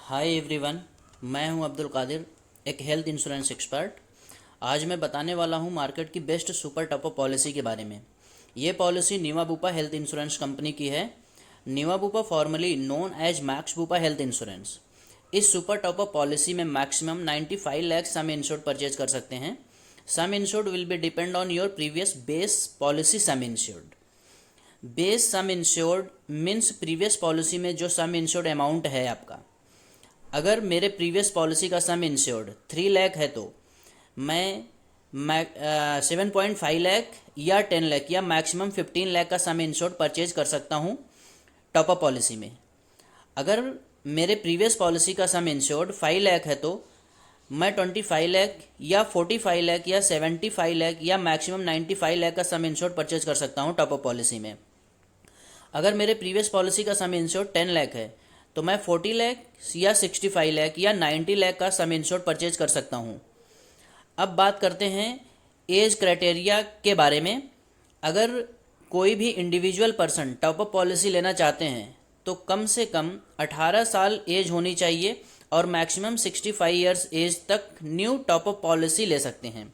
Hi everyone, मैं हूं अब्दुल कादिर, एक हेल्थ इंश्योरेंस एक्सपर्ट। आज मैं बताने वाला हूं मार्केट की best super top up policy के बारे में। ये policy Niva Bupa health insurance company की है। Niva Bupa formerly known as Max Bupa health insurance. इस सुपर टॉप अप पॉलिसी में maximum 95 lakh sum insured purchase कर सकते हैं। Sum insured will be depend on your previous base policy sum insured. Base sum insured means previous policy में जो सम insured amount है आपका। अगर मेरे प्रीवियस पॉलिसी का सम इंश्योर्ड 3 लाख है तो मैं 7.5 लाख या 10 लाख या मैक्सिमम 15 लाख का सम इंश्योर्ड परचेज कर सकता हूँ टॉप अप पॉलिसी में। अगर मेरे प्रीवियस पॉलिसी का सम इंश्योर्ड 5 लाख है तो मैं 25 लाख या 45 लाख या 75 लाख या मैक्सिमम 95 लाख का सम इंश्योर्ड परचेज कर सकता हूँ टॉप अप पॉलिसी में। अगर मेरे प्रीवियस पॉलिसी का सम इंश्योर्ड 10 लाख है तो मैं 40 लाख या 65 लाख या 90 लाख का सम इंश्योर्ड परचेज कर सकता हूँ। अब बात करते हैं एज क्राइटेरिया के बारे में। अगर कोई भी individual person top up policy लेना चाहते हैं तो कम से कम 18 साल एज होनी चाहिए और मैक्सिमम 65 ईयर्स एज तक न्यू टॉप अप पॉलिसी ले सकते हैं।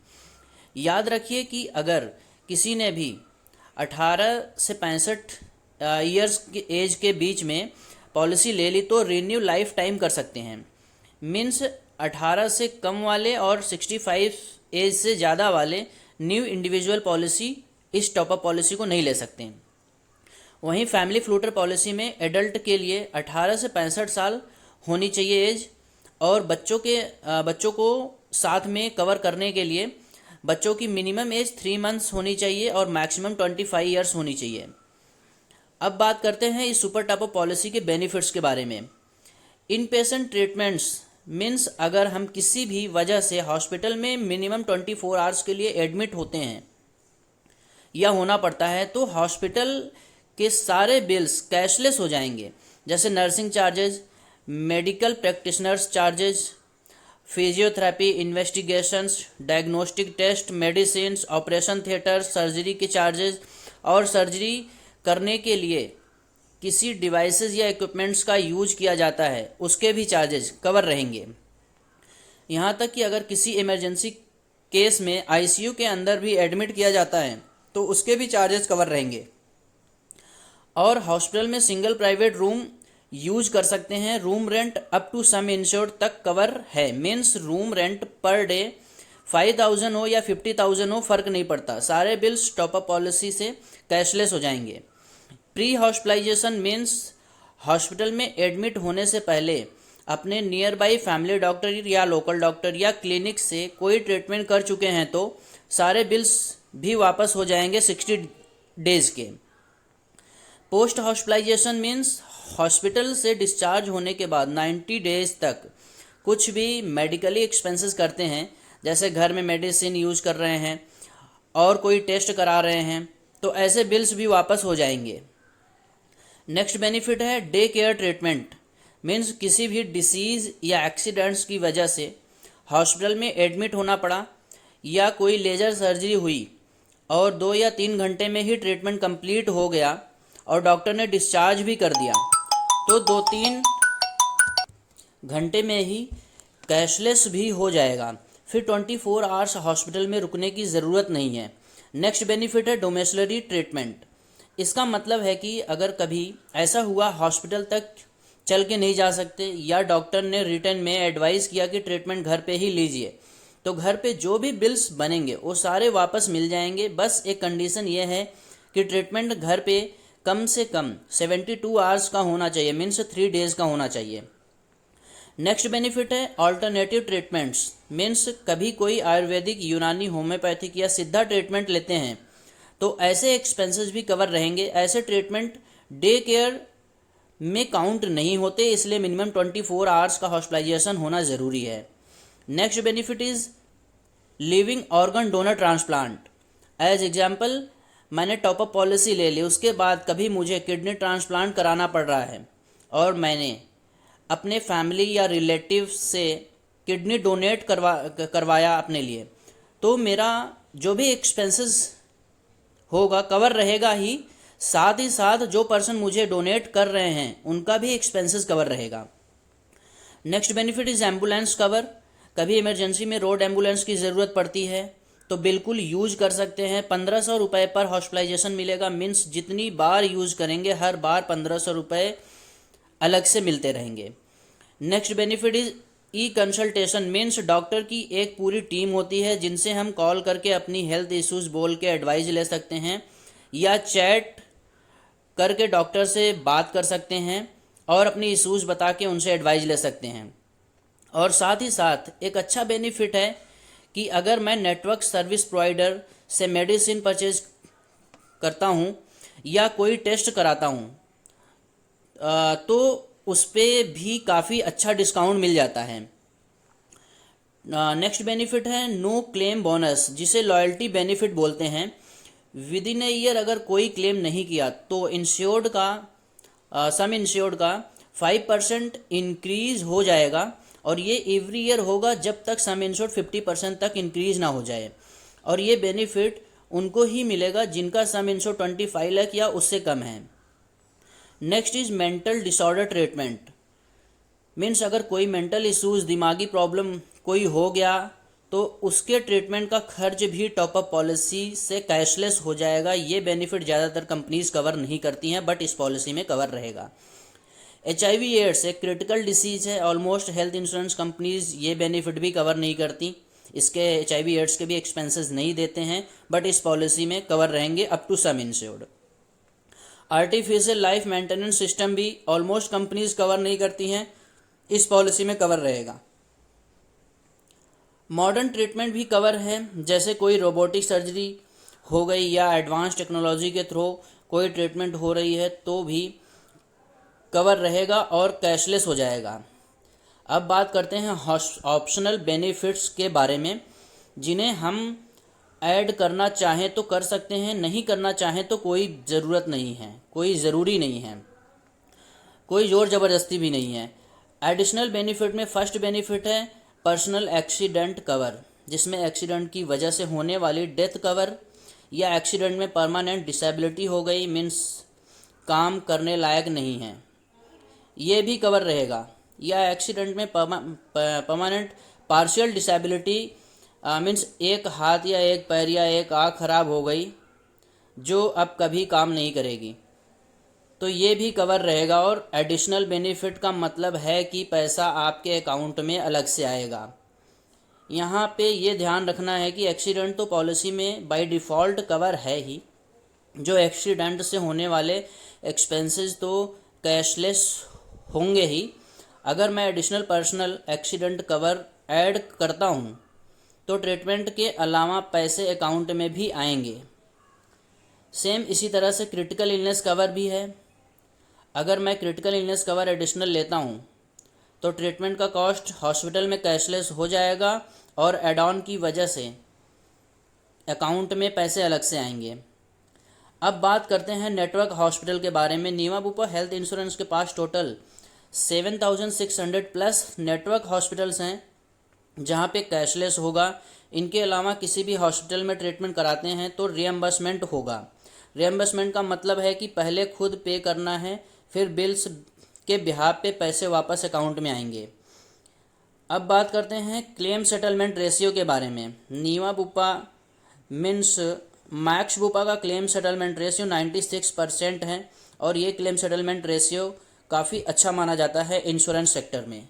याद रखिए कि अगर किसी ने भी 18 से 65 ईयर्स के एज के बीच में पॉलिसी ले ली तो रिन्यू लाइफ टाइम कर सकते हैं। मीन्स 18 से कम वाले और 65 एज से ज़्यादा वाले न्यू इंडिविजुअल पॉलिसी इस टॉप अप पॉलिसी को नहीं ले सकते हैं। वहीं फैमिली फ्लूटर पॉलिसी में एडल्ट के लिए 18 से 65 साल होनी चाहिए एज और बच्चों को साथ में कवर करने के लिए बच्चों की मिनिमम एज 3 मंथ्स होनी चाहिए और मैक्सिमम 25 ईयर्स होनी चाहिए। अब बात करते हैं इस सुपर टॉप अप पॉलिसी के बेनिफिट्स के बारे में। इन पेशेंट ट्रीटमेंट्स मीन्स अगर हम किसी भी वजह से हॉस्पिटल में मिनिमम 24 आवर्स के लिए एडमिट होते हैं या होना पड़ता है तो हॉस्पिटल के सारे बिल्स कैशलेस हो जाएंगे, जैसे nursing charges, medical practitioners charges, physiotherapy, investigations, diagnostic test, medicine, operation theatre, surgery के चार्जेज और सर्जरी करने के लिए किसी डिवाइसेस या इक्विपमेंट्स का यूज किया जाता है उसके भी चार्जेस कवर रहेंगे। यहाँ तक कि अगर किसी इमरजेंसी केस में आईसीयू के अंदर भी एडमिट किया जाता है तो उसके भी चार्जेस कवर रहेंगे। और हॉस्पिटल में सिंगल प्राइवेट रूम यूज कर सकते हैं। Room rent up to sum insured तक कवर है। Means room rent per day 5,000 हो या 50,000 हो, फर्क नहीं पड़ता, सारे बिल्स टॉप अप पॉलिसी से कैशलेस हो जाएंगे। प्री हॉस्पिटलाइजेशन मीन्स हॉस्पिटल में एडमिट होने से पहले अपने नियर बाई फैमिली डॉक्टर या लोकल डॉक्टर या क्लिनिक से कोई ट्रीटमेंट कर चुके हैं तो सारे बिल्स भी वापस हो जाएंगे 60 डेज के। पोस्ट हॉस्पिटलाइजेशन मीन्स हॉस्पिटल से डिस्चार्ज होने के बाद 90 डेज तक कुछ भी मेडिकली एक्सपेंसेस करते हैं, जैसे घर में मेडिसिन यूज कर रहे हैं और कोई टेस्ट करा रहे हैं तो ऐसे बिल्स भी वापस हो जाएंगे। नेक्स्ट बेनिफिट है डे केयर ट्रीटमेंट। मीन्स किसी भी डिसीज़ या एक्सीडेंट्स की वजह से हॉस्पिटल में एडमिट होना पड़ा या कोई लेजर सर्जरी हुई और 2 या 3 घंटे में ही ट्रीटमेंट कंप्लीट हो गया और डॉक्टर ने डिस्चार्ज भी कर दिया तो 2-3 घंटे में ही कैशलेस भी हो जाएगा। फिर 24 आवर्स हॉस्पिटल में रुकने की ज़रूरत नहीं है। नेक्स्ट बेनिफिट है डोमेस्टिलरी ट्रीटमेंट। इसका मतलब है कि अगर कभी ऐसा हुआ हॉस्पिटल तक चल के नहीं जा सकते या डॉक्टर ने रिटर्न में एडवाइस किया कि ट्रीटमेंट घर पे ही लीजिए तो घर पे जो भी बिल्स बनेंगे वो सारे वापस मिल जाएंगे। बस एक कंडीशन ये है कि ट्रीटमेंट घर पे कम से कम 72 आवर्स का होना चाहिए, मीन्स 3 डेज का होना चाहिए। नेक्स्ट बेनिफिट है ऑल्टरनेटिव ट्रीटमेंट्स। मीन्स कभी कोई आयुर्वेदिक, यूनानी, होम्योपैथिक या सिद्धा ट्रीटमेंट लेते हैं तो ऐसे एक्सपेंसेस भी कवर रहेंगे। ऐसे ट्रीटमेंट डे केयर में काउंट नहीं होते, इसलिए मिनिमम 24 आवर्स का हॉस्पिटलाइजेशन होना ज़रूरी है। Next benefit is living organ donor transplant. As example, मैंने टॉप अप पॉलिसी ले ली, उसके बाद कभी मुझे किडनी ट्रांसप्लांट कराना पड़ रहा है और मैंने अपने फैमिली या रिलेटिव से किडनी डोनेट करवाया अपने लिए तो मेरा जो भी एक्सपेंसेस होगा कवर रहेगा ही, साथ ही साथ जो पर्सन मुझे डोनेट कर रहे हैं उनका भी एक्सपेंसेस कवर रहेगा। Next benefit is ambulance cover. कभी इमरजेंसी में रोड एम्बुलेंस की ज़रूरत पड़ती है तो बिल्कुल यूज कर सकते हैं। 1500 रुपये पर हॉस्पिटलाइजेशन मिलेगा, मीन्स जितनी बार यूज करेंगे हर बार 1500 रुपये अलग से मिलते रहेंगे। Next benefit is e consultation, means doctor की एक पूरी टीम होती है जिनसे हम कॉल करके अपनी हेल्थ इश्यूज बोल के एडवाइस ले सकते हैं या चैट करके डॉक्टर से बात कर सकते हैं और अपनी इश्यूज बता के उनसे एडवाइस ले सकते हैं। और साथ ही साथ एक अच्छा बेनिफिट है कि अगर मैं नेटवर्क सर्विस प्रोवाइडर से मेडिसिन परचेज करता हूँ या कोई टेस्ट कराता हूँ तो उस पर भी काफ़ी अच्छा डिस्काउंट मिल जाता है। नेक्स्ट बेनिफिट है नो क्लेम बोनस, जिसे लॉयल्टी बेनिफिट बोलते हैं। विद इन ए ईयर अगर कोई क्लेम नहीं किया तो इंश्योर्ड का सम इंश्योर्ड का 5% इंक्रीज हो जाएगा और ये एवरी ईयर होगा जब तक सम इंश्योर्ड 50% तक इंक्रीज ना हो जाए। और ये बेनिफिट उनको ही मिलेगा जिनका सम इंश्योर्ड 25 लाख या उससे कम है। Next is mental disorder treatment, means अगर कोई मेंटल इश्यूज दिमागी प्रॉब्लम कोई हो गया तो उसके ट्रीटमेंट का खर्च भी टॉपअप पॉलिसी से कैशलेस हो जाएगा। ये बेनिफिट ज़्यादातर कंपनीज कवर नहीं करती हैं बट इस पॉलिसी में कवर रहेगा। HIV एड्स एक क्रिटिकल डिसीज है, ऑलमोस्ट हेल्थ इंश्योरेंस कंपनीज ये बेनिफिट भी कवर नहीं करती, इसके HIV एड्स के भी एक्सपेंसेस नहीं देते हैं बट इस पॉलिसी में कवर रहेंगे up to sum insured. Artificial life maintenance system भी ऑलमोस्ट कंपनीज कवर नहीं करती हैं, इस पॉलिसी में कवर रहेगा। मॉडर्न ट्रीटमेंट भी कवर है, जैसे कोई रोबोटिक सर्जरी हो गई या एडवांस टेक्नोलॉजी के थ्रू कोई ट्रीटमेंट हो रही है तो भी कवर रहेगा और कैशलेस हो जाएगा। अब बात करते हैं ऑप्शनल बेनिफिट्स के बारे में, जिन्हें हम ऐड करना चाहें तो कर सकते हैं, नहीं करना चाहें तो कोई ज़रूरत नहीं है, कोई ज़रूरी नहीं है, कोई ज़ोर ज़बरदस्ती भी नहीं है। एडिशनल बेनिफिट में फर्स्ट बेनिफिट है पर्सनल एक्सीडेंट कवर, जिसमें एक्सीडेंट की वजह से होने वाली डेथ कवर या एक्सीडेंट में परमानेंट डिसेबिलिटी हो गई, मीन्स काम करने लायक नहीं है, ये भी कवर रहेगा। या एक्सीडेंट में परमानेंट पार्शियल डिसेबिलिटी मीन्स एक हाथ या एक पैर या एक आँख खराब हो गई जो अब कभी काम नहीं करेगी, तो ये भी कवर रहेगा। और एडिशनल बेनिफिट का मतलब है कि पैसा आपके अकाउंट में अलग से आएगा। यहाँ पे ये ध्यान रखना है कि एक्सीडेंट तो पॉलिसी में बाय डिफ़ॉल्ट कवर है ही, जो एक्सीडेंट से होने वाले एक्सपेंसेस तो कैशलेस होंगे ही। अगर मैं additional personal accident cover add करता हूँ तो ट्रीटमेंट के अलावा पैसे अकाउंट में भी आएंगे। सेम इसी तरह से क्रिटिकल इलनेस कवर भी है। अगर मैं क्रिटिकल इलनेस कवर एडिशनल लेता हूँ तो ट्रीटमेंट का कॉस्ट हॉस्पिटल में कैशलेस हो जाएगा और एड ऑन की वजह से अकाउंट में पैसे अलग से आएंगे। अब बात करते हैं नेटवर्क हॉस्पिटल के बारे में। नीमा बुपा हेल्थ इंश्योरेंस के पास टोटल 7600 प्लस नेटवर्क हॉस्पिटल्स हैं जहां पे कैशलेस होगा। इनके अलावा किसी भी हॉस्पिटल में ट्रीटमेंट कराते हैं तो रिएम्बर्समेंट होगा। रिएम्बर्समेंट का मतलब है कि पहले खुद पे करना है, फिर बिल्स के बिहाफ पे पैसे वापस अकाउंट में आएंगे। अब बात करते हैं क्लेम सेटलमेंट रेशियो के बारे में। नीमा बुपा मीन्स मैक्स बुपा का क्लेम सेटलमेंट रेशियो 96% है और ये क्लेम सेटलमेंट रेशियो काफ़ी अच्छा माना जाता है इंश्योरेंस सेक्टर में।